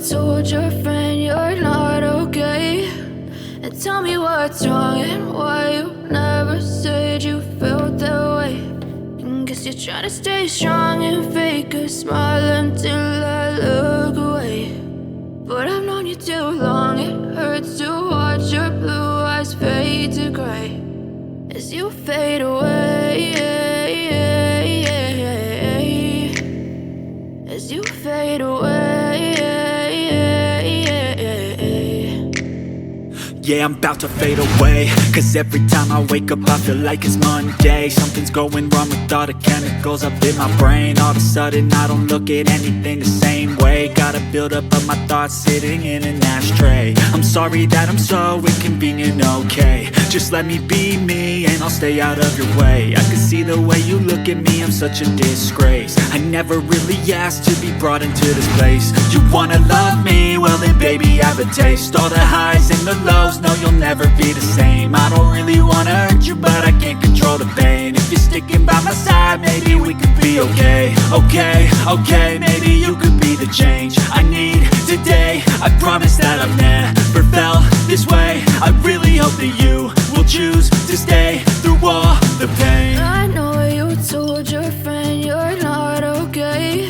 told your friend you're not okay, and tell me what's wrong and why you never said you felt that way. And guess you're trying to stay strong and fake a smile until I look away. But I've known you too long, it hurts to watch your blue eyes fade to gray as you fade away, as you fade away. Yeah, I'm about to fade away, cause every time I wake up I feel like it's Monday. Something's going wrong with all the chemicals up in my brain. All of a sudden I don't look at anything the same way. Gotta build up of my thoughts sitting in an ashtray. I'm sorry that I'm so inconvenient, okay. Just let me be me and I'll stay out of your way. I can see the way you look at me, I'm such a disgrace. I never really asked to be brought into this place. You wanna love me? Well then baby have a taste. All the highs and the lows, no you'll never be the same. I don't really wanna hurt you but I can't control the pain. If you're sticking by my side maybe we could be okay. Okay, maybe you could be the change I need today. I promise that I've never felt this way. I really hope that you will choose to stay through all the pain. I know you told your friend you're not okay,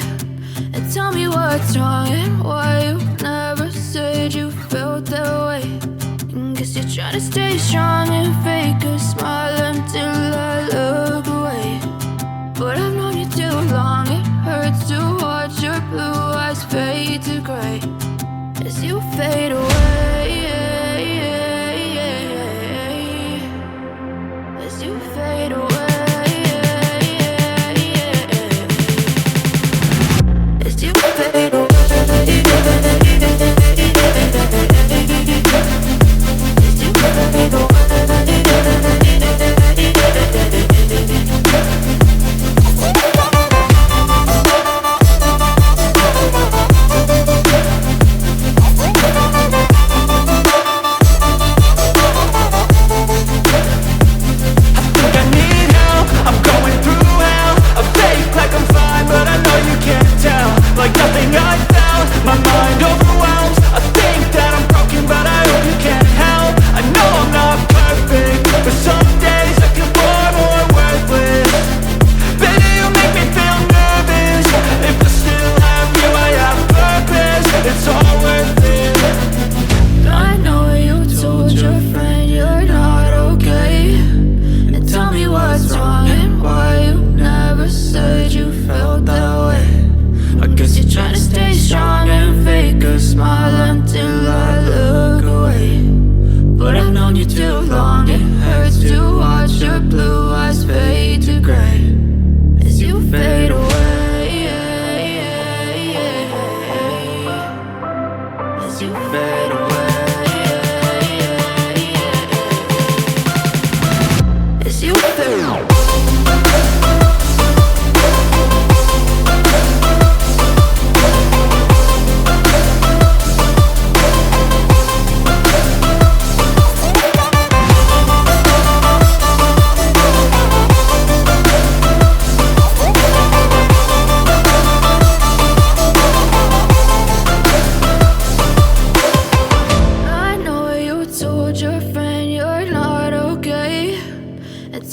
and tell me what's wrong and why you never said you felt that way. And guess you're trying to stay strong and fake a smile until I look away. But I've known you too long, it hurts to watch your blue eyes fade to gray as you fade away, as you fade away, as you fade away.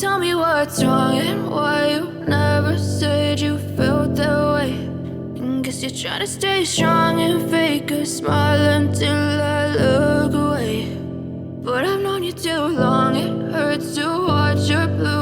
Tell me what's wrong and why you never said you felt that way. And guess you're trying to stay strong and fake a smile until I look away. But I've known you too long, it hurts to watch your blue